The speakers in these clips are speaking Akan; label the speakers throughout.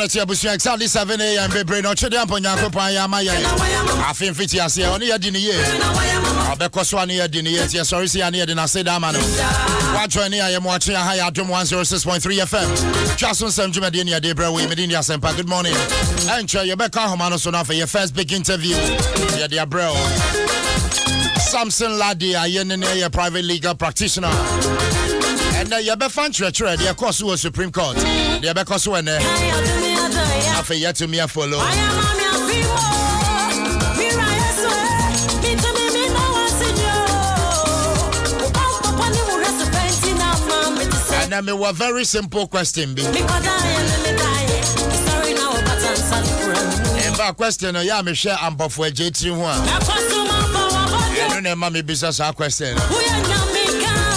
Speaker 1: Sanity Abusia exactly 7 a.m. Bebre no chede amponyanko pan ya maya. Afin fiti ase oni ye di ne ye. Abekoso ani ye di ne ye. Tie sorry si ani ye di na say da ma no. Wa join ya mo achi ha ya dum 106.3 FM. Jason Sam Jumade ni ade bra we medini asempa. Good morning. Enche ye beka homa no so na for your first big interview. Ye dia bro. Samson Ladi ayenene ye private legal practitioner. And you be fan church, the course was Supreme Court. The because when after yet to me a follow. And I mean, a very simple question. Be a question, yeah, me share and for JT one. I don't know, mommy, business our question.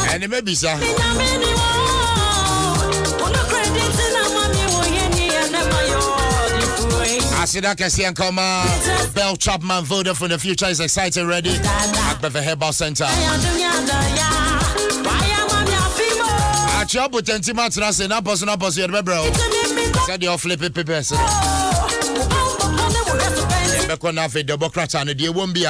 Speaker 1: And it may be, sir. I see that Cassian Coma, Bell Chapman voter for the future is excited ready at the Herbal Center. I trouble 20 months and I say, not possible, bro. Said you're flipping papers. Because now, the Democrats and the won't be.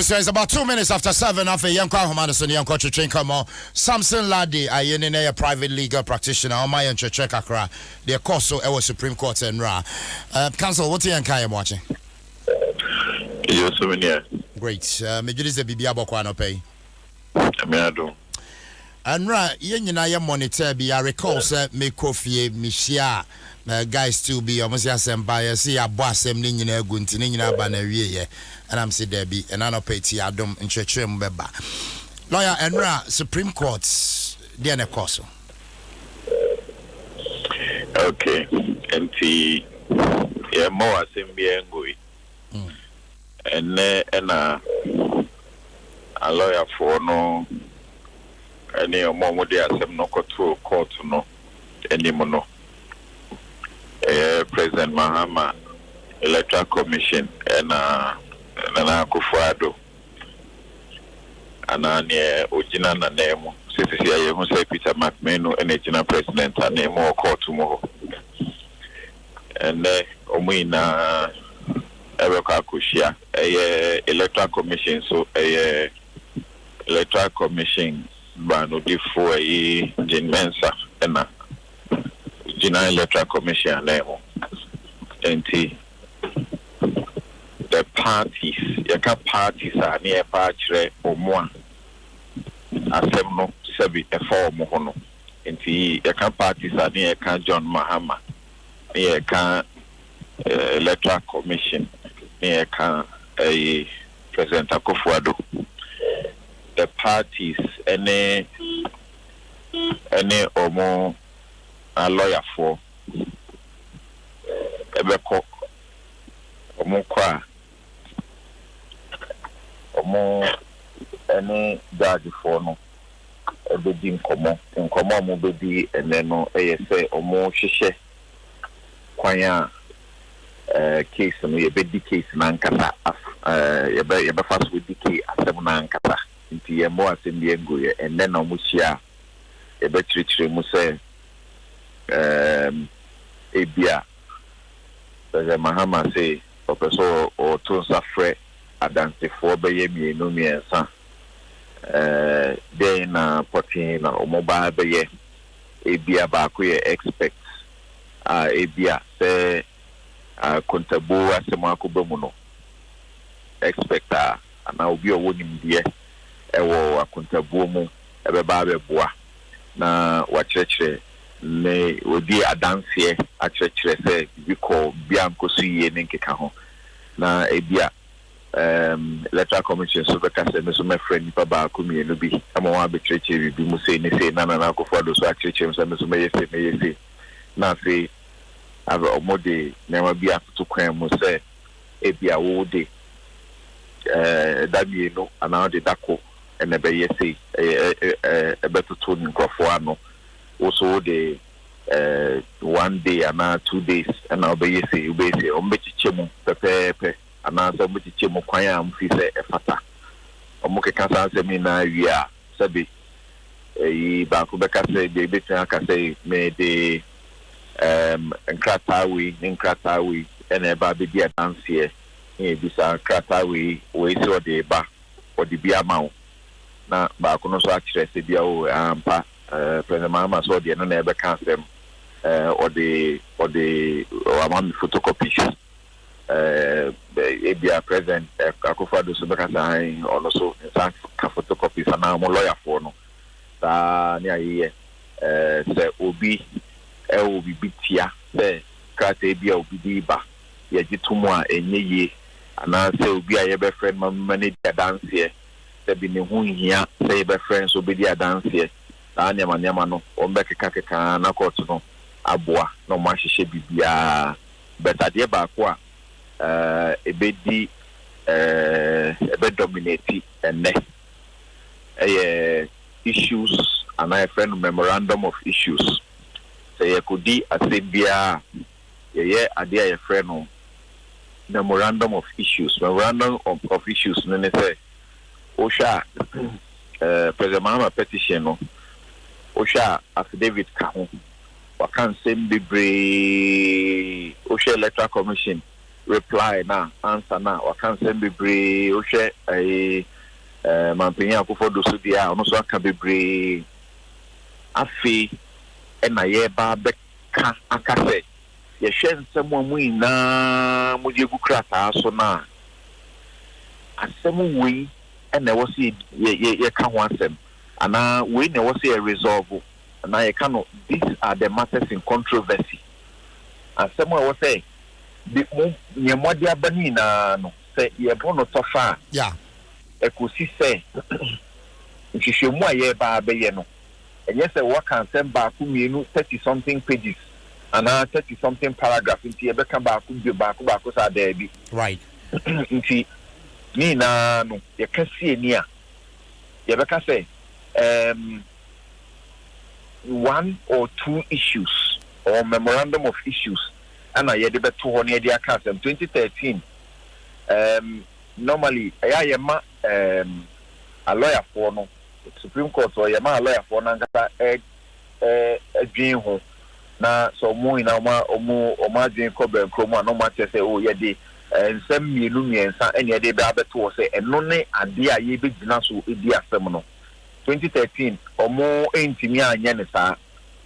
Speaker 1: So it's about 2 minutes after 7 after Yanko Homanison, Yanko Chichin, come on. Samson Ladi, a private legal practitioner, on my Church Accra, the course so our Supreme Court and Ra. Council, what's the Yankai I'm watching?
Speaker 2: Yes,
Speaker 1: great. Majority the Bibia Bokwano pay.
Speaker 2: I
Speaker 1: And Ra, Yen monitor be I recall, sir, me coffee, Mishia. Guys still be almost as empire, see a boss, and Nina Guntin, Banner, and I'm said there be an anopety Adam in Church Beba. Lawyer Enra, Supreme Court, Diana Cosso.
Speaker 2: Okay. Enti ye mo asembie ngui. Ene ena a lawyer for no any omo de asem no koto court no any mono. President Mahama Electoral Commission na Akufo-Addo anane ojina na nemo sisi ya yehu say Peter McMahon ene jina president anemo court mo ene omuina ebeka akushia Electoral Commission so Electoral Commission bano difo Jean Mensa ena jina Electoral Commission anemo enti the parties yaka parties are near pachre omo asem no sebi e form ho no enti yaka parties are near ka John Mahama near ka Electoral Commission near ka President Akufo-Addo the parties any omo a lawyer for ebeko omo kwa omo any judge for no ebedi nkomo mo bedi ene no say omo hwehwe kwanya case no yebedi case na nkata yebe fast with the case asem na nkata nti ye mo asem bi engoye ene na omo hia ebe chirichiri mu say ebia President Mahama say Professor or to suffer Adansefo beye mienu miensa dey na potin na mobile beye ebia ba ko ye expect ebia say kontabu asema ko bamu no expect ana obi owo nimdie ewo akontabu mu ebeba beboa na wachechre ne odi adanse achechre say biko bianko su ye ne nkeka ho na ebia Electoral Commission so beka say me so my friend nipa ba ko mienu bi amo wa betreche bi mu say ne say na Akufo-Addo so achechre so me so me say na say ave omode nema bi atutu kwan mu say ebia wo de da mienu ana de dako ene be ye say ebetutu nkofo ano also the 1 day and 2 days and I'll be say ombechichemu pepepe and answer ombechichemu kwanya amfi say efata omuke kasa asemi na wia sabi ba ko beka say be betia ka say me de nkratawi ene ba be dia dance here e bisa nkratawi we so de ba o de bia mawo na ba ko no so akire se bia o ampa President Mahama so the no ebe kan sem or the amount photocopies ebia President Akufo-Addo so beka say also in fact ka photocopies na mo lawyer for no ta ni aye say obi bitia say krata ebia obi di ba ye gitumu a enye ana say obi a ye be friend manage dance here say bi ne hu hia say be friend so be dia dance here nyama no ombekeka na court no aboa no mahihye bibia betade ba ko a ebedi ebe dominate ene issues and I friend memorandum of issues say yakudi asebia ye ade a friend no memorandum of issues issues no ne say osha President Mahama petition no Osha affidavit ka ho wakan sem bebre Osha Electoral Commission reply na answer na wakan sem bebre Osha Mampenya Akufo-Addo so dia ono so aka bebre afi ena ye ba beka akase ye hwe nsem amu ina mo je gu krata so na asem wi ena wo se ye ka ho asem and we never see a resolve. And I cannot. These are the matters in controversy. And someone will say, "The Yemodia Banina no say Yebono Tofa."
Speaker 1: Yeah.
Speaker 2: Ekusi say, "If you mo ye ba be no." And yes, I work and send back to me 30 something pages. and 30 something paragraph into ye beka baako sa there bi
Speaker 1: right
Speaker 2: nti ni na no ye ka sie ni a ye beka say one or two issues or memorandum of issues and ye de beto ho na ye de aka 2013 normally ye ma a lawyer for no Supreme Court or ye ma a lawyer for na ngata adwin ho na so mo ina ma adwin ko ben kromo na ma tese o ye de nsem mienu miensa ene de be abeto se eno ne ade a ye begina so edi asem no 2013 omo entimi anya ne sa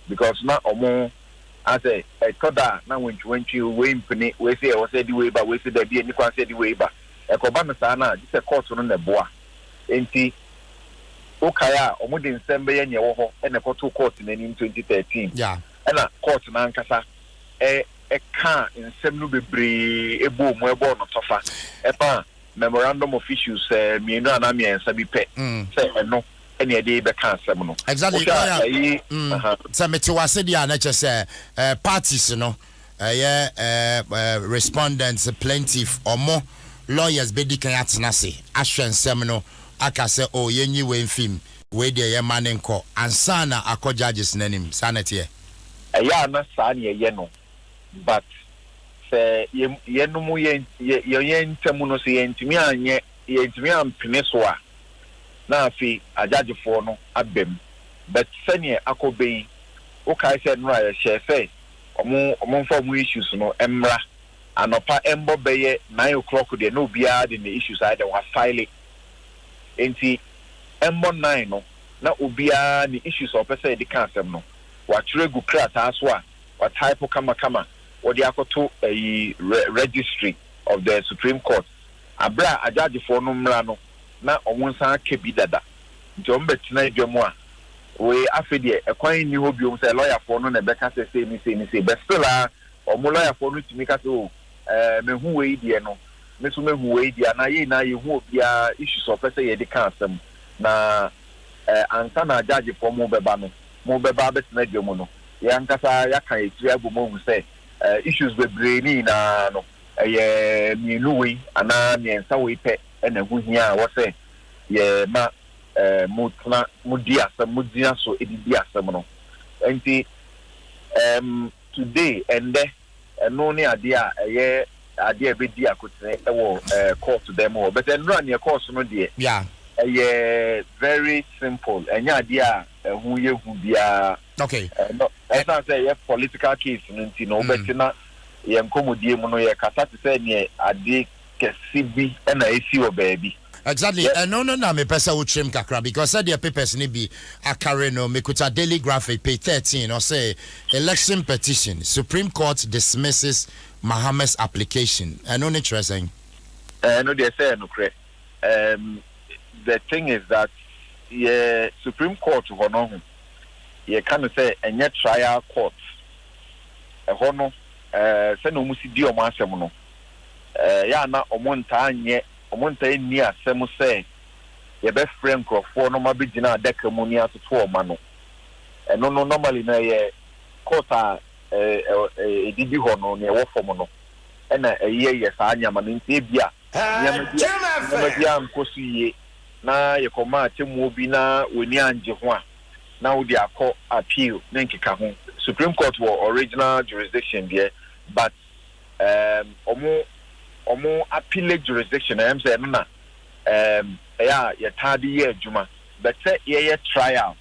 Speaker 2: because na omo ase ekoda na wentwi we impini we say o say di we ba we say da bi ani kwa say di we ba ekoba me sa na di se court no ne boa enti okaya omo de nsem be ye nye wo ho ene koto court na ni 2013
Speaker 1: yeah
Speaker 2: ena court na nkasa ka nsem no bebre ebo mo ebo no tofa epa memorandum of issues mienu ana miensa bi pe say eno ene dey be kan asem no
Speaker 1: exactly so me ti wase dia na che say parties no respondents plaintiff or more lawyers be di kan atena se ahwe nsem no aka say o yenyi we mfim we dey ye manenko ansa na akọ judges nanim sanete
Speaker 2: ya na sa ne ye no but say ye no mu ye ntemu no se ye ntimi anye ye ntimi ampene so a na afi ajagefo no abem but senior akobe o kai say no ya shefe omo fa mu issues no emra anopa embo beye 9 o'clock de no bia de the issues I wa file enti embo 9 no na obia ni issues o pese de kan asem no wa tregu krata so a wa type kama what the akoto registry of the Supreme Court abra ajagefo no mra no na omunsan kebi dada jom betina idwom a we afede ekwan ni hobiom say lawyer for no na beka say but still omo lawyer for no timi ka say mehu we die no meso mehu we die na ye hu obia issues of say ye de kan asem na ansa na judge for mo beba betina idwom no ye ankasa ya kan etiri abumo hu say issues we brain na no mienu we ana miensa we pe ena hu hia wo say ye ma mutna mudia some mudia so edidia some no enti today and no ne ade a ye ade be di akotene e wo court them but en run your course no de
Speaker 1: yeah
Speaker 2: very simple enya ade a hu ye hu bia
Speaker 1: okay
Speaker 2: no as I say political case nti no betina ye nkomodie mu no ye kasa te say ne ade kesi bi na esi wo baabi
Speaker 1: exactly no na me pesa wo trim kakra because said the papers ni bi akare no me kuta Daily Graphic page 13 or say election petition Supreme Court dismisses Mohammed's application no interesting
Speaker 2: no they say no correct the thing is that Supreme Court hono ye can say enye trial court hono say no musi di o ma asem no ya na omonta anye omonta ni asem say ye be friend crofo no ma be gina adaka mu ni atoto o ma no no normally na ye court a edidi ho no ne wo fom no na ye sa anya ma nti bia nyama bia nkosu ye na ye koma atemu obi na woni anje ho a na wo di akọ appeal na nkeka ho Supreme Court were original jurisdiction there but omo appellate jurisdiction am say no na ya tadi ye adwuma but say ye trial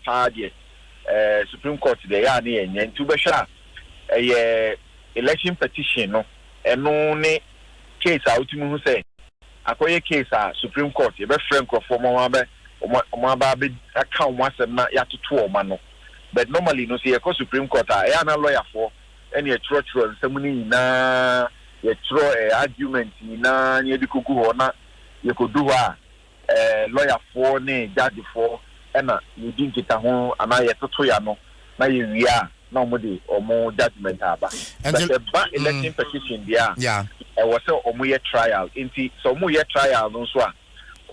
Speaker 2: party Supreme Court there ya na ye ntu be hwa election petition no eno ne case a ultimu hu say akoye case a Supreme Court ye be friend crofo mo ba be aka mo asem na ya toto o ma no but normally no say ye Supreme Court a ya na lawyer for any true nsem na ye true argument ni na ye di kuku ho na ye kodu ha lawyer for ne judge for na ye din kita ho ana ye toto ya no na ye wia na omo judgment aba but the election petition dia
Speaker 1: yeah
Speaker 2: was say omo ye trial inti so omo ye trial no so a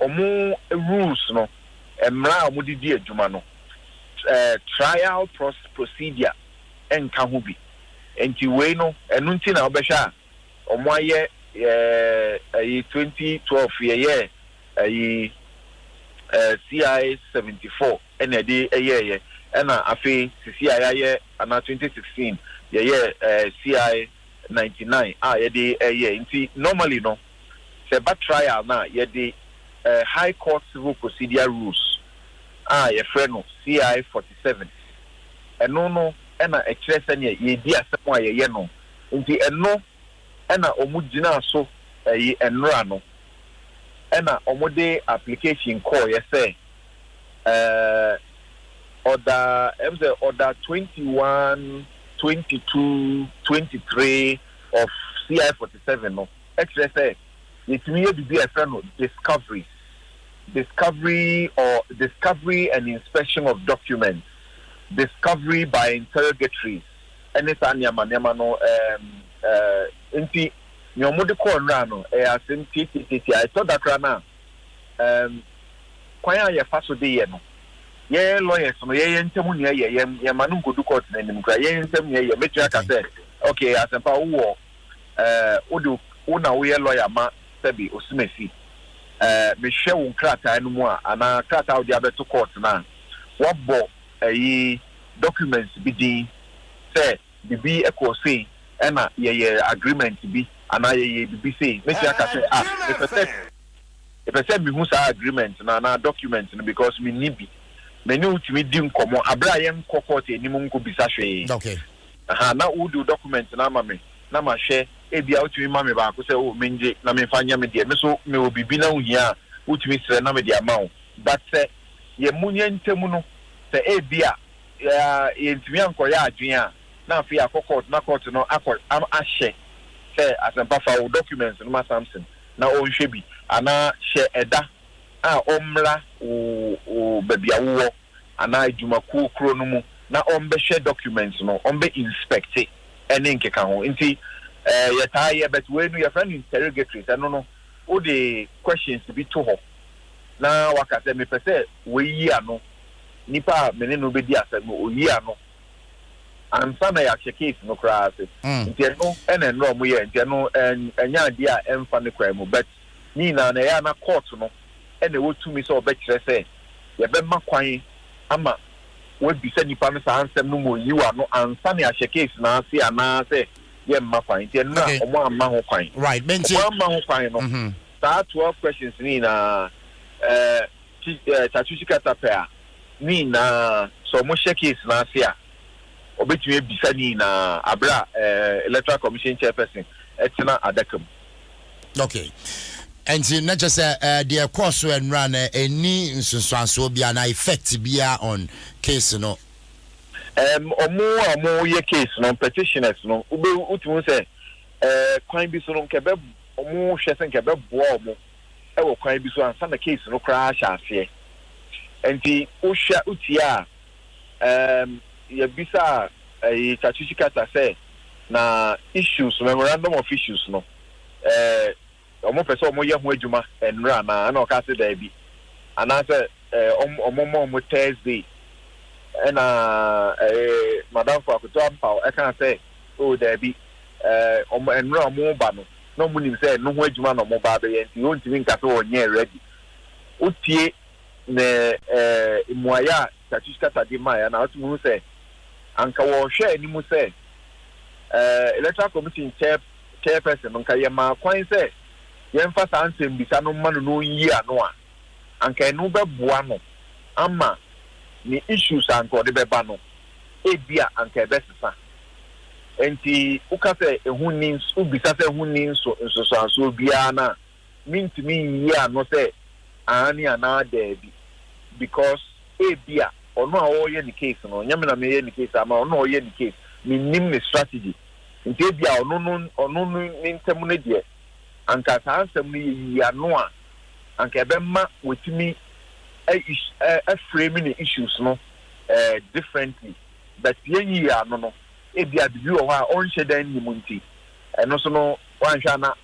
Speaker 2: omo rules no emra omo di adwuma no trial procedure enka ho bi enti we no enu nti na obehwa omo aye 2012 ye CI 74 ene de ye ena afi CI ye ana 2016 ye CI 99 ye de ye nti normally no se ba trial na ye de high court civil procedure rules ye freno CI 47 eno no ena ekire ne ye di asemo ye no nti eno ena omugina so enra no ena omode application call ye say order 21 22 23 of CI 47 no ekire say yetimi be a friend of discovery and inspection of documents, discovery by interrogatories, anything yama no inti nyomode corner no asim titi I thought that rana kwanya ye faso de ye no ye lawyers no ye ntemu ne ye manu godu court na nim kra ye ntemu ye metua ka say okay asempa wo odu una wo ye lawyer ma sebi osimesi me hwe wo krata no mu a ana krata wo dia beto court na wabo documents bi din say bibi ekosi ena ye agreement bi ana ye bibi say me tia ka say if I said me hu sa agreement na document no because me ni bi me ni utimi di nkomo abra ye court enimu nko bisa hwe
Speaker 1: okay
Speaker 2: na wo do document na ma me na ma hwe ebia utimi ma me ba ko say o menje na me fanya me de me so me obibi na uhia utimi sere na me de amawo but ye munye ntemu no se ebia ye ntimi ankoya adwen a na afi akokot na court no ahye say asempa fa wo documents no ma Samson na o nhwe bi ana hye eda a omra o babia wo ana adwumaku kro no mu na ombe hye documents no ombe inspect ene nkeka ho nti ye taye but we no your friend interrogatories no o de questions bi to ho na wakase me pese we yi ano nipa mene no be di asem o yi ano ansa na ya case no kraase nti no ene no mo ye nti no enya ade a emfa ne kwa mu but ni na ya na court no ene wotumi so obekire se ye be makwan ama we bi se nipa no sa ansem no mo yi wa no ansa na ya case na ase ana se ye makwan nti na omo amma ho kwan
Speaker 1: right benti
Speaker 2: omo amma ho kwan no that 12 questions ni na Tatushi Katapea ni na so mo case na ase a obetumi bisa ni na abra electoral commission chairperson etina adakam
Speaker 1: okay and not just the course and run any nsunsuanso bia na effect bia on case no omo
Speaker 2: ye case no petitioners no ube utumi say kwan bi so no nkebe omo hwese nkebe boa omo wo kwan bi so ansa na case no crash afie enti ohwa utia ya bisa Tatushi Kata say na issues memorandum of issues no omo pese omo ye ho adwuma enra na o se da bi ana se omo Thursday na madam for akoto ampa e kan say o da bi omo enra omo ba no no mu nim say no ho adwuma no omo ba be ye nti o ntimi nka se o nye ready utie ne muaya Tatushi Kata di maya na otumu say anka wo hwe animu say electoral commission chairperson nka ye ma kwan say yemfa sansem bisa no ma no yi ano a anka enu beboa no ama ni issues anka ode beba no ebia anka ebesesa enti uka say ehu ni ubisa say ehu ni so anso bia na mintimi yi ano say ani ana debi because ebia ono a oye ni case no nyame na me ye ni case ama ono oye ni case ni nim ni strategy nti ebia ono ni ntemu ne de anka sansem ni yi ano a anka ebemma wetimi frame ni issues no differently but yi ano no ebia bibi o ha onhye dan ni mu nti eno so no wanhwa na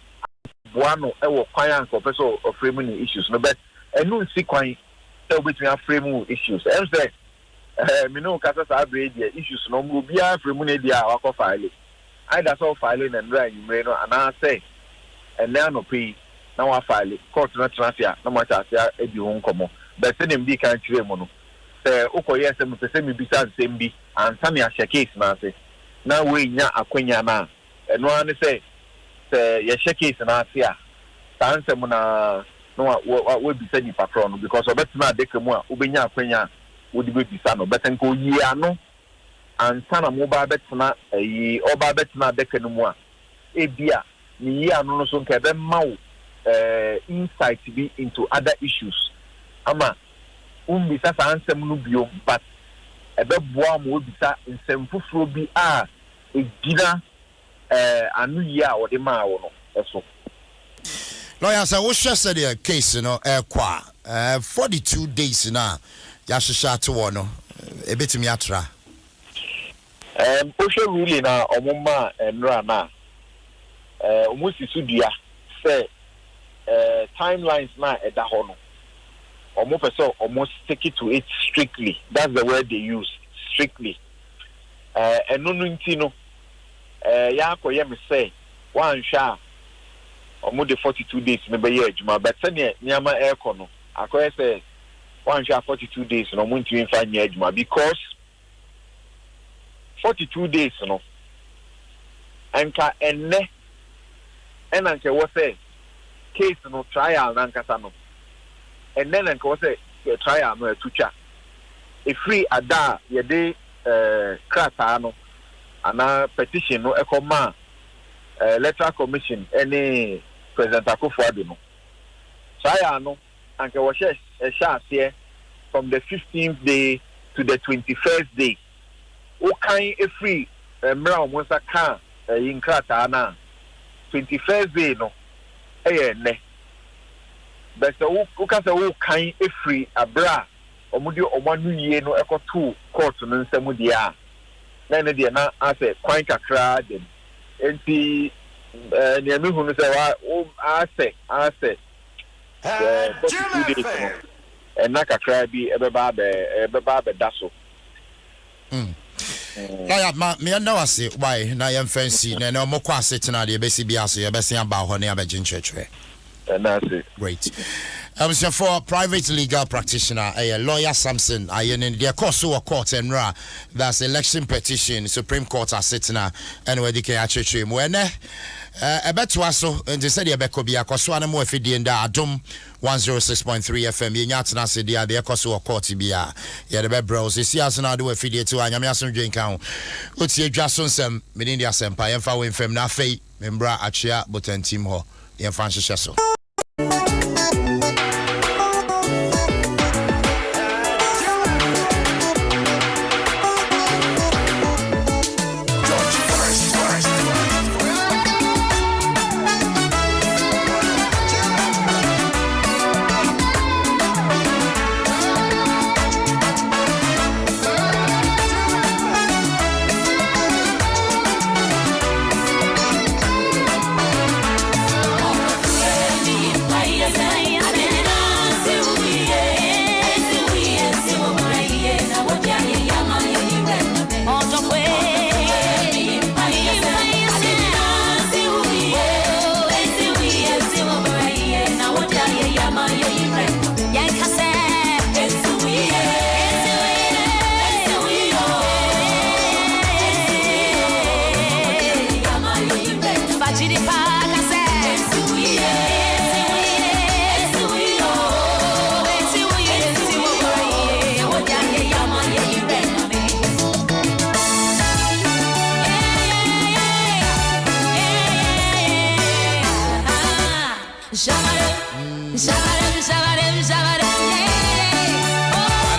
Speaker 2: boa no wo kwan anka opeso frame ni issues no but enu nsi kwan obetumi frame issues and say me no kasa sa bread issues no mo bia free mu na dia akọ file either so file na ndra yimre no ana say and now no pay na wa file court na transfer na mo cha sia edi ho nkomo but say dem bi kan kire mu no say ukoye say me pese me bisa nsem bi ansa me ahye case na say na we nya akwanya na eno an say ye hye case na say a sansem na no we bisa ni patron because obetina deke mu a obenya akwanya wodi be bisa no but nko yi ano ansa na mo ba betina yi oba betina deke no mu a ebia ni yi ano no so nka be mawo insight be into other issues ama bisa sa ansem no biom but ebe boa mo bisa nsem fufuro bi a egina anu yi a wode ma wo no eso
Speaker 1: lawyer say wo hwese the case no kwa 42 days na ya hwehwa to wo no ebetimi atra
Speaker 2: o hwe ruling na omoma enra na omusi sudua say timelines na eda ho no almost stick it to it strictly. That's the word they use, strictly. And no no ya ko ye me say one sha almost the 42 days maybe year juma but say nyama air kono akoye say one sha 42 days no mo ntimi fa nya juma because 42 days no anka enne enanke wo say case no trial na nkasa no and then and cause a trial no tucha a free ada ye de krata no ana petition no ekoma electoral commission any president Akufo-Addo no trial no and was a share from the 15th day to the 21st day o kan a free mra omonsa kan in krata na 21st day no ne but so who can say who kind a free abra omudi omanu ye no ekoto court no nsemu dia na ne dia na ase kwan kakra dem enti ne mi hunu say wa ase 2 days no na kakra bi ebeba be daso
Speaker 1: lawyer me na wase why na yem fancy na omokwa asetena de ebesi bia so yebesi aba ho na abegin chechwe. Great. For private legal practitioner, a lawyer Samson, I in the course of court and that's election petition, Supreme Court are sitting anyway, the KHH. When a bet to us, and they said, Yabekobia, Koswana more Fidienda, Adum 106.3 FM, Yatana said, the Koso of Court Bia, Yadabet Bros, is yes, and I do a video to Anyamason drink count. Utsi Jason Sem, Menindia Sempa, and Fawin Fem Nafe, Membra Achia, Buten Team Ho, in Francis Chesso.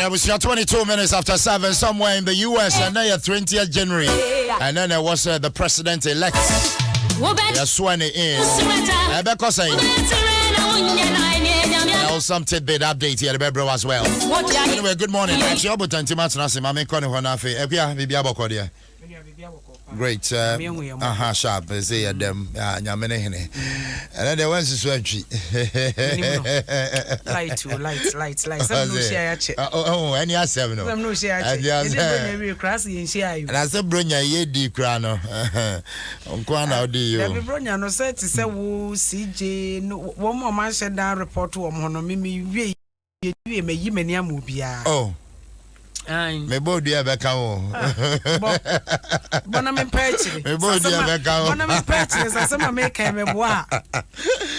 Speaker 1: It was 22 minutes after 7 somewhere in the US, and then 20th January, and then there was the president-elect. Sworn in. Because some tidbit update here, the bro as well. Anyway, good morning. Great. Sharp. Say them. Nyamene hene. And then once is sweaty.
Speaker 3: Light. Some no share.
Speaker 1: Oh, any asem no.
Speaker 3: Some no share. Maybe crassy and share you.
Speaker 1: And I said, Bronya, ye di crano. Unkwana odi you.
Speaker 3: Every Bronya no said to say, woo, CJ, no one more man said that report to Monomimi. We may you many a movie.
Speaker 1: Oh. Me bo dia beka wo.
Speaker 3: Bona me purchase.
Speaker 1: Me bo dia beka wo.
Speaker 3: Bona me purchase asema me ka me boa.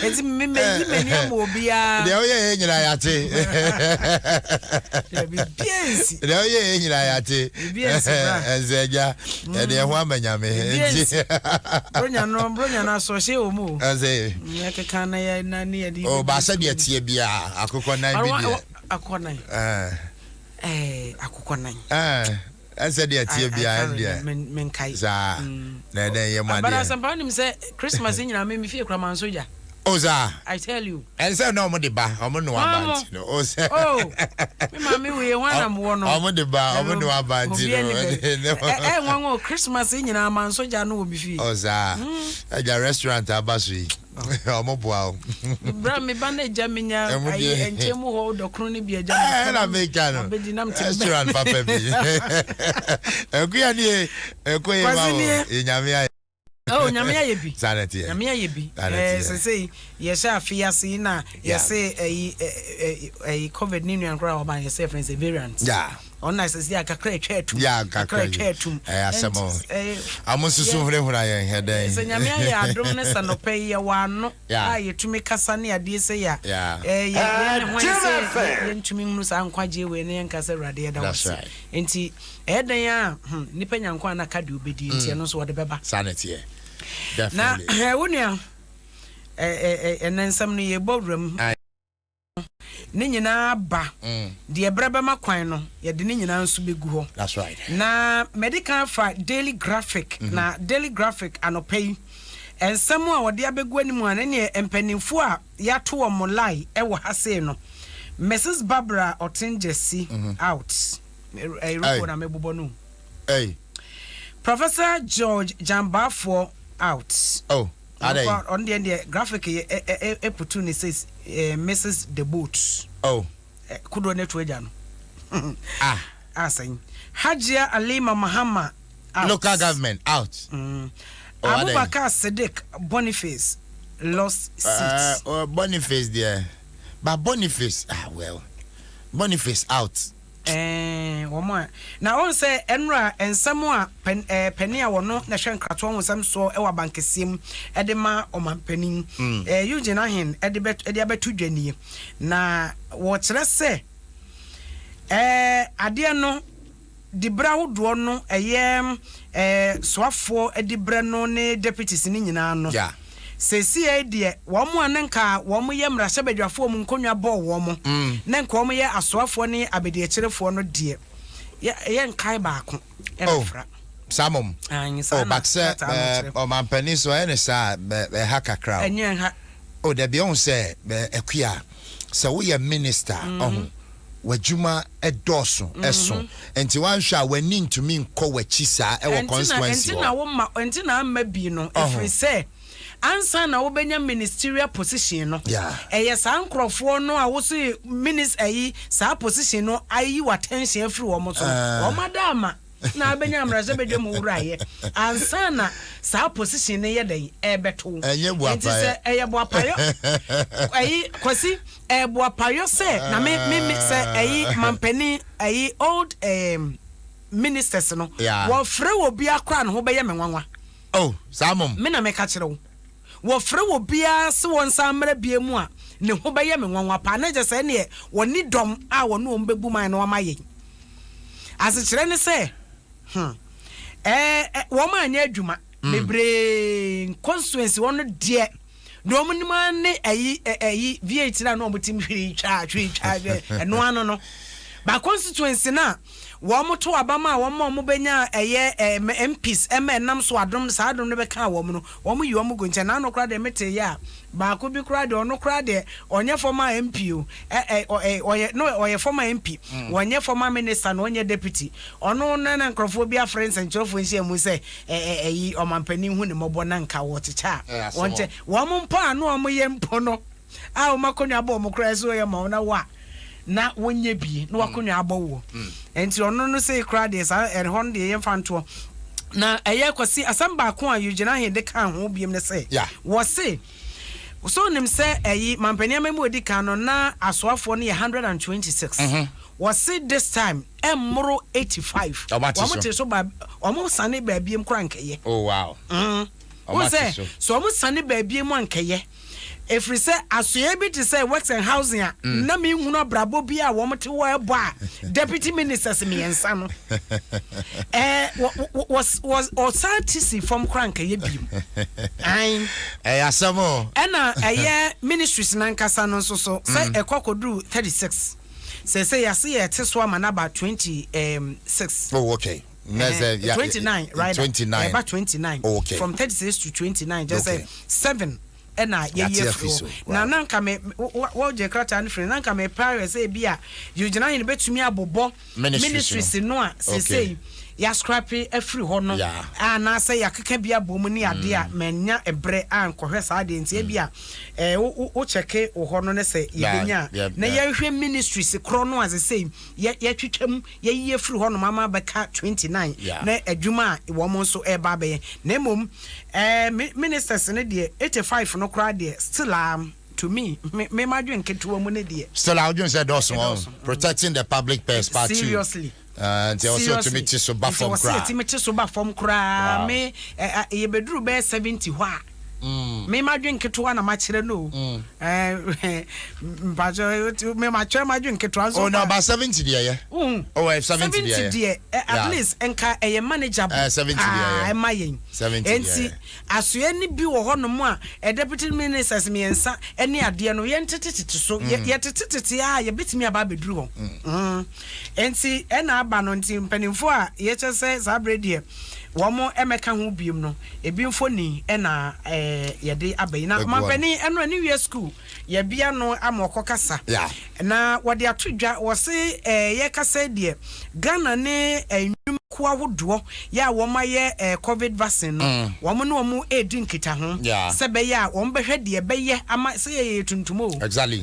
Speaker 3: Enti me many am obia.
Speaker 1: De oye nyira yate.
Speaker 3: De biensi.
Speaker 1: De oye nyira yate.
Speaker 3: Biensi bra.
Speaker 1: Ezeja. E de ho amanya me.
Speaker 3: Bronya no so she o mu.
Speaker 1: Eze.
Speaker 3: Me ka kan na ya na ne ya di.
Speaker 1: Oh ba sa de tie bia akokọ nan bi de.
Speaker 3: Akokọ nan. Akukọ nan.
Speaker 1: Asa de tie bia ndia.
Speaker 3: Men kai.
Speaker 1: Za. Na den ye made.
Speaker 3: But some panim say Christmas nyina me fie kra man soja.
Speaker 1: Oza.
Speaker 3: I tell you.
Speaker 1: And say no mo de ba, omo no abant. No. Oza.
Speaker 3: Oh. Me mama we wan am wo no.
Speaker 1: Omo de ba, omo no abant.
Speaker 3: Wan Christmas nyina man soja no obi fie.
Speaker 1: Oza. Aja restaurant abasu. Omo boa.
Speaker 3: Bra me ba na jamenya ai enchemu ho dokro ne bi eja.
Speaker 1: Na me kanu. Restaurant papa bi. Ekuya ni ekoye ma o. Enyame
Speaker 3: oh, nyamia yebi.
Speaker 1: Sanity.
Speaker 3: Nyamia yebi. Say yesha afiase na yese COVID ni nwan kra oba yese friends a variant.
Speaker 1: Yeah.
Speaker 3: On nice say akakra etwetum.
Speaker 1: Yeah, akakra etwetum. Asemo. Amususu hurehura yen hedan.
Speaker 3: Se nyamia ya adom ne sanope ye wano. Yetumi kasa ne ade se ya. Ye hwan se yentumi hunu sa nkwaje we ne yankasa rade ya da wose. Enti edan ya nipa nyankwa na kade obedi enti no so wode beba.
Speaker 1: Sanity. Definitely.
Speaker 3: Na wonia enensam no ye bowram ne nyina ba de braba makwan no ye de ne nyina nso begu ho.
Speaker 1: That's right.
Speaker 3: Na medical for Daily Graphic na Daily Graphic anopai ensam a wode abegu animu an ne empanimfo a yato wo lai e wo hase no Mrs. Barbara Otinjesi out e report na mebubo no.
Speaker 1: Hey.
Speaker 3: Professor George Jambafo out.
Speaker 1: Oh,
Speaker 3: on the graphic opportunity says Mrs. The Boat.
Speaker 1: Oh,
Speaker 3: kudo netwe jano. Saying Hajia Alima Mahama out.
Speaker 1: Local government out.
Speaker 3: Abubakar Sadiq Boniface lost seat.
Speaker 1: Boniface there. But Boniface well. Boniface out.
Speaker 3: Woman. Now on say Enra and Samoa Penia wono na hwe nkrato ho sam so e wa bankesim edema o manpanin Eugene Ahen ede abetu dwani na wo kire se ade no dibra hodo no soafo edibra no ne deputies ni nyina no
Speaker 1: yeah.
Speaker 3: Sesi de womo anenka womo ye mrahye badwafo mu nkonwa bo womo nenka womo ye asoafo ne abedi akirefo no de ye nkai baako efra
Speaker 1: samom but say o mampani so ene sa haka crowd
Speaker 3: enye ha
Speaker 1: de bi on say ekua se wo ye minister wajuma edoso eso enti wan hwa wani ntumi nkọ wachi sa e wo constituency
Speaker 3: enti na amma bi no efri say ansa na wo benya ministerial position no eye sa nkrofo no a wo so minister sa position no ayi attention free wo mo so wo madama na benya amraje bedwem wuraye ansa na sa position ne ye dai ebeto enti se eye boapayo ayi kwasi boapayo se na me se ayi mampani ayi old ministers no wo frɛ wo bia kra no ho beye menwanwa
Speaker 1: samom
Speaker 3: me na me ka kire wo wo frɛ wo bia se won samra bia mu a ne ho beye menwanwa pa na je se ne woni dom a wo no mbebu man no amaye ase kire ne se wo ma anya adwuma bebre constituency won de do mo ni ma ne ayi VAT na no motim hwiri twa eno ano no ba constituency na wo mo to abama wo mo benya eye MPs enam so adom sa adom ne be ka wo mo no wo mo yi wo mo go nche na no kra de mete ya ba ko bi kra de ono kra de onye former MP o oye former MP onye former minister no onye deputy ono na nkrofo bi friends and chofo nche mu se eyi omampani hu ne mobo na nka wo techa wonche wo mo mpo anu o mo ye mpo no a o makonwa abo mo kra so ye ma na wa na wonye bi na wakonwa abawo enti ono no say crowd is hon de ye fanto na eye kwasi asamba ko a yugina he de kan ho biem ne say wo say so nim say eyi mampani amemu odi kan no na asoafo no 126 wo say this time emro 85 wo mo so ba o mo sane ba biem kra nkeye
Speaker 1: oh wow
Speaker 3: wo say so o mo sane ba biem ankeye if we say asoye bi to say works and housing na me hunu brabo bi a wo mte wo ebo a deputy ministers me ensa no was sanity from crank ye bi ai
Speaker 1: asamo
Speaker 3: na ministries na nkasa no so say ekokodru 36 say yase ye teso ama na ba 26
Speaker 1: oh okay
Speaker 3: 29 right
Speaker 1: 29
Speaker 3: about 29
Speaker 1: okay.
Speaker 3: From 36 to 29 just say 7 na ye na nanka me wo je krata no free nanka me prior say bia you gina hin betumi abobo ministries no a say ya scrappy every ho no na say ya keka bia bom ni ade a manya ebre ankohwe sa ade ntie bia wo cheke wo ho no ne say ye benya na ye hwe ministries kro no as say ye twetwam ye ye free ho no mama beka 29 na adwuma wo mo so e ba be na mom ministers ne de 85 no kra de still to me madwen ketewa mu ne de
Speaker 1: still I would say those one protecting the public purse part
Speaker 3: seriously
Speaker 1: and also to meet so back from cry
Speaker 3: to meet so back from cry me ye bedru be 70 ho a me madwen ketewa na ma kire no bajo me ma kire madwen ketewa so
Speaker 1: oh no about 70 there oh 70 there
Speaker 3: at least enka e manageable
Speaker 1: 70 there
Speaker 3: ma yen
Speaker 1: 70
Speaker 3: enti asoye ni bi wo hono mu a deputy ministers me ensa eni ade no ye ntetete so ye tetete a ye betimi aba bedru ho enti ena aba no enti mpanimfo a ye chese sa brede womo emeka ho biom no ebi mfoni ena yede abai na mampani eno ani wie school ye bia no amoko kasa na wode atodwa wo se ye kasa de Ghana ne enwum ko ahodo ya wo maye covid vaccine no womo no womo edi nkita ho se be ya wo mbehwe de be ye ama se ye tuntumo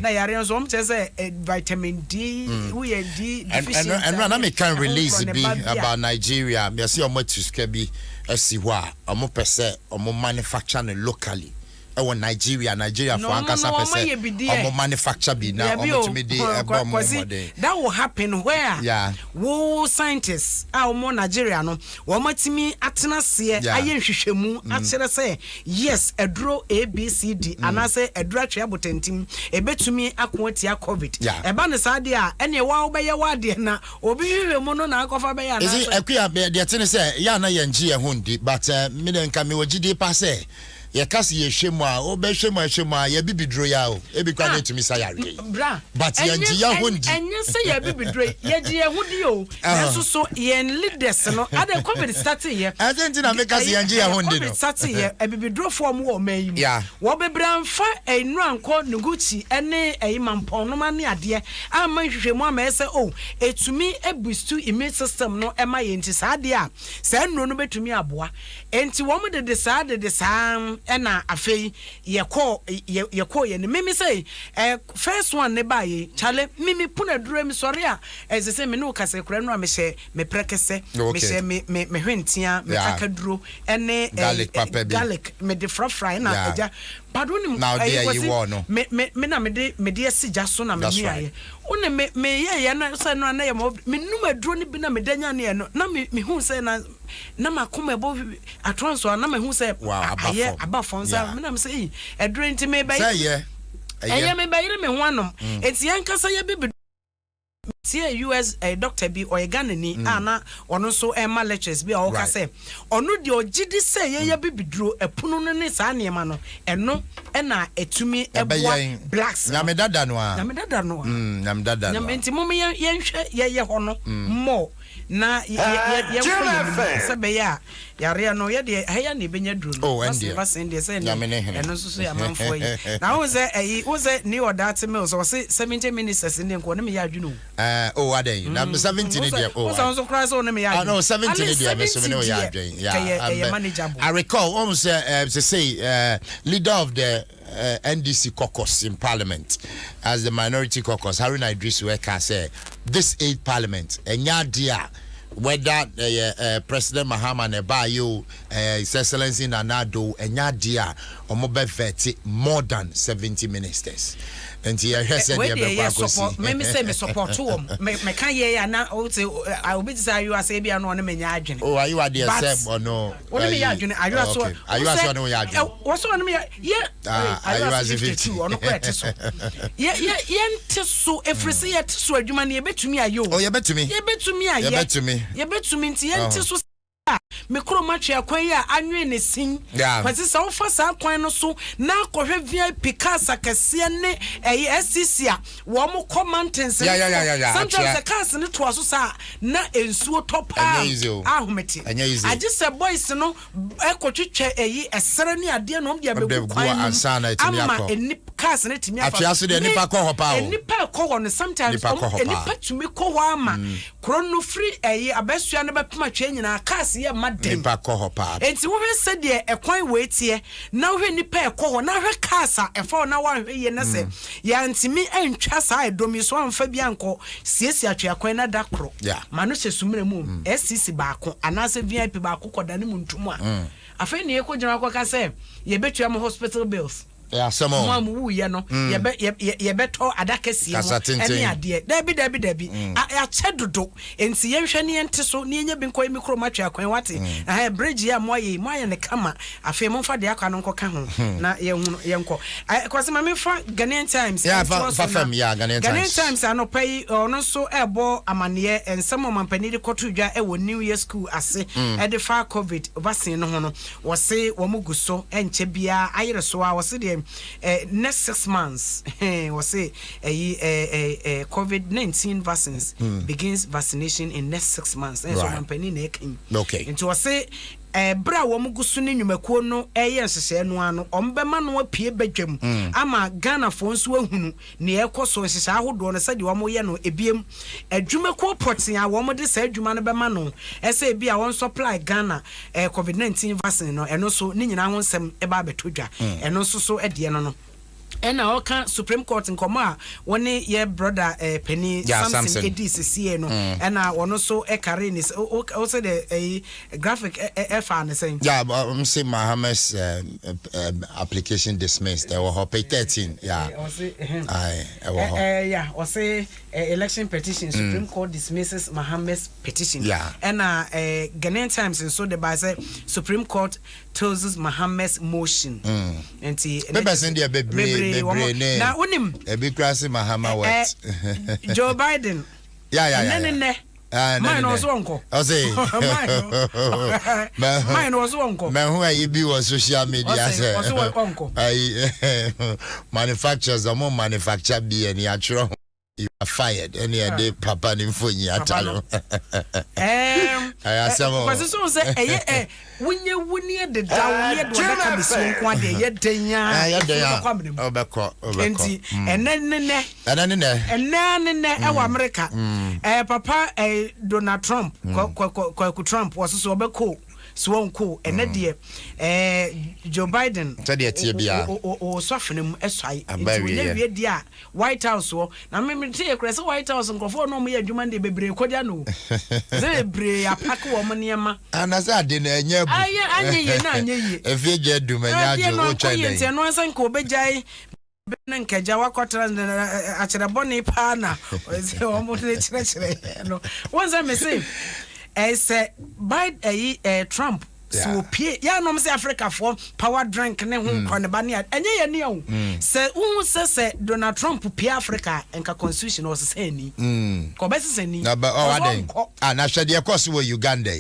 Speaker 3: na yare nso wo mchese vitamin D we D deficiency
Speaker 1: and na me can release be about Nigeria me see omo tuske bi asi ho a omo pese omo manufacture no locally Nigeria for ankasa pese omo manufacture bi na omo to me dey
Speaker 3: that will happen where wo scientists omo Nigeria no omo timi atena se aye hwehwemu akere se yes edro ABCD anase edro atwe abotentim ebetumi akoatia covid eba ne sade a ene wa obeye wade na obi hwehwemu no na akofa be ya na
Speaker 1: is akua de tene se ya na yenji ye hundi but me den ka me wogide pa se ye kasi ye hwemu a obehwemu a ye bibidro ya o ebi kwa na tumi sayare
Speaker 3: bra
Speaker 1: but yenji ya hundi
Speaker 3: enye se ye bibidro ye je ye hudi o eso so ye leaders no ade covid start ye
Speaker 1: asentina me kasi yenji ya hundi no
Speaker 3: start ye ebibidro form wo mayi wo bebra mfa enu anko nuguchi ene eyimampon no ma ne ade ama hwehwemu ama ese o etumi ebustu immune system no ema ye nti saade a sa enu no betumi aboa enti wo mo de saa ena afei yeko ye ne mimi say first one ne baye chale mimi puna duro mi sori a say me no kase kura no a me hye me prekese me hye me hwentia me kakaduro ene garlic me de fry na aja padoni
Speaker 1: now there you want no
Speaker 3: me na me de asija so na me nuaye one me ye na say no na ye me numa duro ni bi na me danya ne no na me hu say na makoma ebo atronso na me hu say aye abafonza me na me say eduro ntime bayi say ye me bayi me ho anom enti yankasa ye bibi tie US doctor bi or Ghana ni ana ono so Emma lectures bi o ka say ono de ogidi say ye bibiduro epunu no ne sa ne ma no eno na etumi eboa blacks
Speaker 1: na me dada no a
Speaker 3: na me dada enti mom ye hwe ye ho no mo na ye sebe ya yare no ye de heya ne benya duro no ba sen de say eno so ya manfo yi na wo say ni odat me so say 70 ministers in nko na me ya adwunu
Speaker 1: oh adey na 70 dey oh
Speaker 3: so cry so na me ya
Speaker 1: no 70 dey me so me no ya adwen yeah
Speaker 3: manageable.
Speaker 1: I recall almost say leader of the NDC caucus in parliament as the minority caucus Haruna Idris Weka say this 8th parliament enya dia whether President Mahama Nebayo His Excellency Nana Addo enya dia omobe vet more than 70 ministers. And here said
Speaker 3: support me say me support to me can ye na o say I will be say you say bia no me nya adwene.
Speaker 1: Oh are you at the same or no?
Speaker 3: What me adwene are you so
Speaker 1: are you so no ya adwene?
Speaker 3: What so me yeah
Speaker 1: are you as
Speaker 3: 52 on kwete so. Yeah ente so every say yet so adwuma na ye betumi ayo.
Speaker 1: Oh ye betumi aye.
Speaker 3: Ye betumi nti ye ente so me kro matwe akwan ya anwe ne sin kwase sa wo fa sa akwan no so na akɔhwɛ VIP kasa kɛse ne SCC a wo mo commenting sometimes the cars ne to aso sa na ensuo topa ahomete age se boys no ekotwetwe esere ne ade no de abeku kwan ama eni cars ne timi afa
Speaker 1: afiase de nipa kɔ hɔ pa o
Speaker 3: nipa kɔ hɔ no sometimes nipa tumi kɔ hɔ ama krono free abasua ne bepema twa nyina cars ye madem
Speaker 1: nipa kɔ hɔ pa
Speaker 3: enti wo hwɛ se de ekwan wetie na wo hwɛ nipa kɔ hɔ na hwɛ cars a ɛfa na wo hwɛ ye na se ya ntimi antwa sa edomi so amfa bi ankɔ siesie atwa kwan na dakro ma no hye sumre mu SCC baako anase VIP baako kɔda ne mu ntumu a afei ne yɛkɔ gyina akɔ ka se ye betua mo hospital bills.
Speaker 1: Yeah, some more.
Speaker 3: Mu ye no ye beto adakasi ho ene ade dabi a chedodo enti ye hwe ne ente so ne nya bi nko mikro matwa akwan wate bridge ya moye ne kama afi mo fa de akwa no nko ka ho na ye hunu ye nko kwase ma me fa Ghanaian Times
Speaker 1: fa fam ya Ghanaian
Speaker 3: Times anopai ono so ebo amane ensem mampani de koto dwa e wo New Year school ase e de fa COVID vaccine no ho no wo se wo muguso enche bia ayere so a wo se de next 6 months we say COVID-19 vaccines begins vaccination in next 6 months and so company na ekin
Speaker 1: okay
Speaker 3: into we say bra wo mugusu ne nwumakuo no eye nhyehyɛ no ano ombema no apie badwam ama Ghana fo nso ahunu ne ekoso nhyehyɛ ahodo no sɛ de wo mo ye no ebiem adwumakuo poten a wo mo de sa adwuma no bema no ɛsɛ ebi a won supply Ghana COVID-19 vaccine no ɛno so ne nyina ho nsɛm eba betodwa ɛno so so ɛde no and I can Supreme Court in Koma one ye brother Penny Samson EDCC no and I also a Karin is also the graphic fan saying
Speaker 1: say Mohammed's application dismissed. They were pay 13
Speaker 3: or say election petition Supreme Court dismisses Mohammed's petition and Ghanaian Times and so the by say Supreme Court tells Mohammed's motion and na unim
Speaker 1: ebi krasi Mahama what
Speaker 3: Joe Biden mine was uncle mine was uncle
Speaker 1: man who you be on social media say manufacturers more manufacture be and you you are fired any day papa nimfonyi atalo
Speaker 3: because so say wunye de dawo ye do na ka biso nko ade ye denya
Speaker 1: obeko
Speaker 3: enti enene e wa America papa Donald Trump kwa Trump was so obeko so nko enede Joe Biden
Speaker 1: tade tie bia
Speaker 3: o sofenem esai enti we dia White House wo na me tie krese White House nkofo no mo ye adwuma de bebre kodya no ze bebre apake wo mo niema
Speaker 1: anasa de na enya bu
Speaker 3: anye ye na anye ye
Speaker 1: efie je dumanya ajo o chai
Speaker 3: den enti no ansa nko obejai na nkaja wakotra achira boni pa na ze wo mo de chire no once me say say Biden Trump so pie ya no say Africa for power drink ne ho kwane ba ne enye ye ne o se hu se Donald Trump pie Africa enka constitution o se ni ko be se ni
Speaker 1: na ba na hwede e course wo Uganda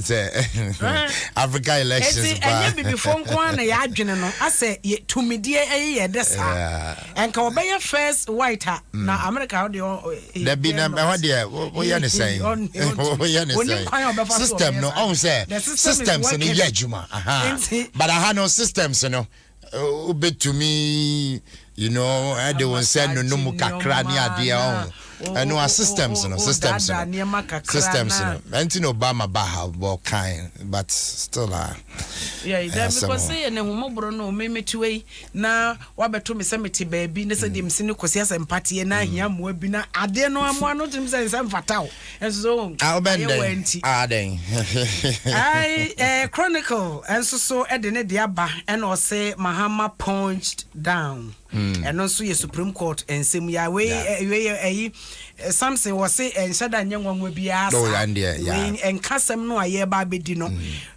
Speaker 1: say Africa elections
Speaker 3: ba enye bibi fo nko na ya adwene no ase tumidie ye de sa enka obeye first white na America ho de
Speaker 1: there be na ho de wo ye ne say system no on say systems in the juma but I had no systems to me you know they will send no mukakra ni ade and no systems and Obama baha kind but still
Speaker 3: because say na humobro no me tuwe na wabeto me semeti baabi ne se dem sine kosi asempate na hia mo abi na ade no amo no tim se semfataw enso
Speaker 1: den
Speaker 3: Chronicle enso so ede ne de aba and o say Mahama punched down and also your Supreme Court and sim ya we Samson was say and said that young one will be asked and custom no aye ba be no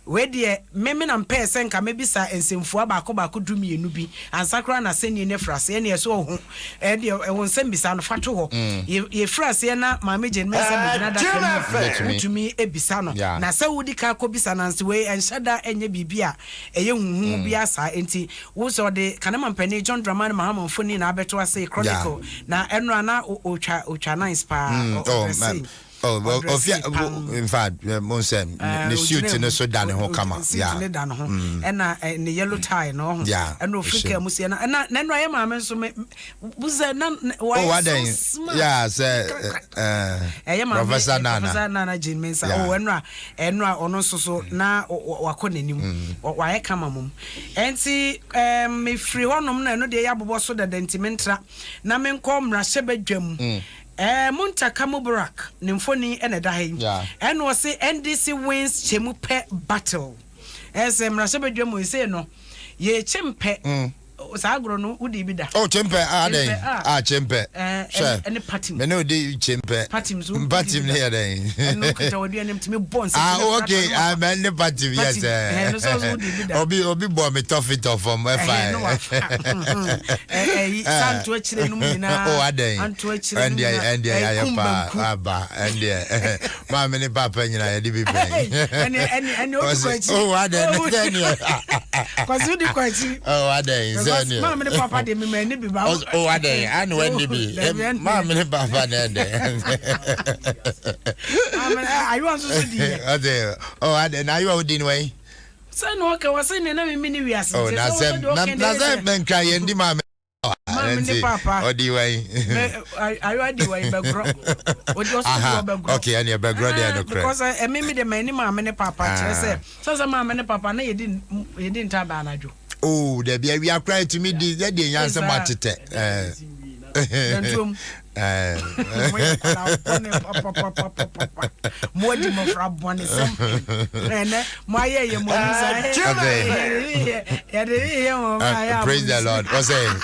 Speaker 3: we de meme na mpe senka maybe sa ensemfo ba ko dumi enubi ansakra na seni ne frase ne so ho e de won sem bisa no fato ho ye frase na mama je me sem na da to me e bisa no na se wudi ka ko bisa na nse we enshada enye bibia eye huhu bia sa enti wo so de kanama mpani John Dramani Mahama mfoni na abeto ase Chronicle na eno ana ocha nice pa
Speaker 1: in fact Monsem the suit no so dane ho kama
Speaker 3: and the yellow tie no and no fika musia na no I ma men so me buza na
Speaker 1: why say Professor
Speaker 3: Nana Jane Mensa enra ono so na wakonanim why kama mum enti me free honom na no de yabobo so da dentimentra na men kom ra hyebadwam Muntaka Mubarak, Nymphony and a dying, and was say NDC wins Chemupe battle. As Rasaba Jomo say no, ye chimpe. Sagrono would be that. Oh, Chimpe, Chimpe, and the party. No, the Chimpe, Patim near day. To me, bones. Okay, I'm in the party, yes. Obi born me tough it off from my fire. And to actually, oh, day, and to actually, and Mamma Papa, and I did be paying. And oh, I didn't. Because you did quite. Oh, I did. Mama and Papa de me ni biba. Oh ade and when dey be. Mama and Papa dey. I want to see. Ade. Oh ade na you odin way. Say no okay was say na me ni wi ase. Oh na say men kan ye ndi mama. Mama and Papa. Odi way. Ayo adi way be gro. Odi also be gro. Okay, and you be gro there no credit. Because me the man ni mama and Papa say. So mama and Papa na ye didn't taba anajo. Oh, there be we are crying to me the answer matete. More than one is praise the Lord. What's saying?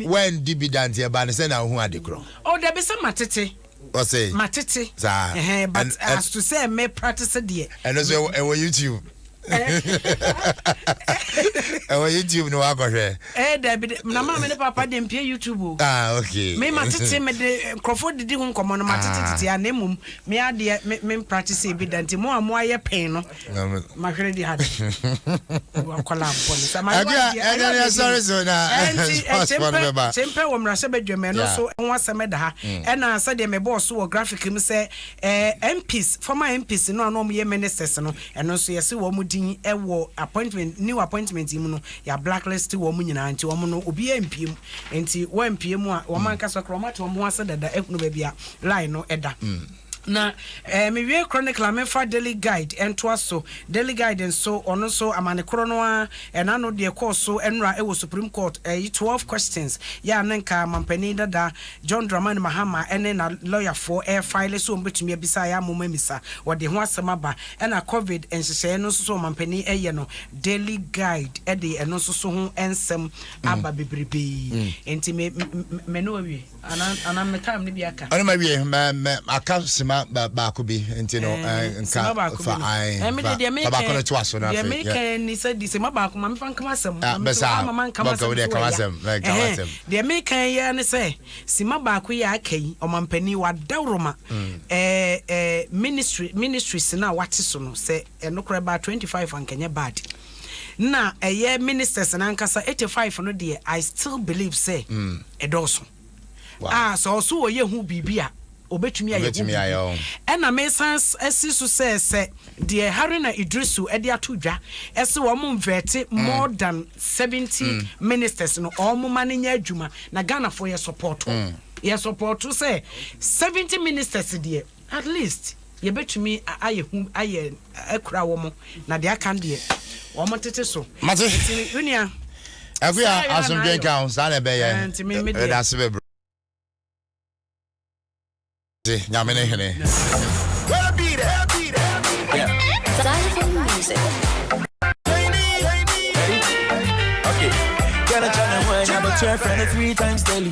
Speaker 3: When dividend here, but say now who are the crow? Oh, there be some matete. What's say? Matete. But as to say, may practice it there. And also, YouTube. YouTube no akɔhwɛ there be na mama ne papa dem pie YouTube okay me matete me de Crawford didi ho nkɔmɔ no matete tete na emum me ade me practice bi danti mo amo aye pen no ma hwere di hade wa kola police ma ya sorry so na sempe wo mra se badwame no so ho asɛm da ha ɛna sɛ de me boss wo graphic mi sɛ MPs former MPs no ano mo ye ministers no ɛno so yɛse wo mu ewo appointment new appointment mu no ya blacklist wo mu nyina nti wo mu no obi empiem nti wo empiem a wo man ka so kroma to wo ase dada ekunu ba bia line no eda na me wie chronicle amefa daily guide ento aso daily guide nso ono so amanekoro no a ena no de course so enra e wo Supreme Court 12 questions ya nenka mampani dada John Dramani Mahama ene na lawyer for air file so mbetumi abisa ya moma misa wode ho asema ba ena covid enhyehyɛ no so mampani eye no daily guide e de eno so ho ensem aba bebrebe enti me no awie ana me time ne bi aka
Speaker 1: ana ma wie me aka sima baako bi enti no nka fa ai ba ko to aso na
Speaker 3: fe me kan ni said sima baako ma me fa nkama asem
Speaker 1: mama nkama asem
Speaker 3: de me kan ya ne say sima baako ya akai omampani wa dawroma ministry sina wate so no say enokora ba 25 ankanya bad na ministers na nkasa 85 no de I still believe say edoso so also ye hu bibia obetumi aye ena me sans asisu se de Haruna Idrisu e de atodwa ese wo mo mvete more than 70 ministers no all mo mananya adwuma na Ghana for your support your support to say 70 ministers de at least ye betumi aye hu aye akura wo mo na de aka de wo mo tete so
Speaker 1: mate
Speaker 3: unia
Speaker 1: avia asomdwen kan sa na be ye that's be Nyamene hene.
Speaker 4: Where beat it? Yeah.
Speaker 5: Xylophone music.
Speaker 4: Okay. Gotta try to win, I'm a 3 times daily.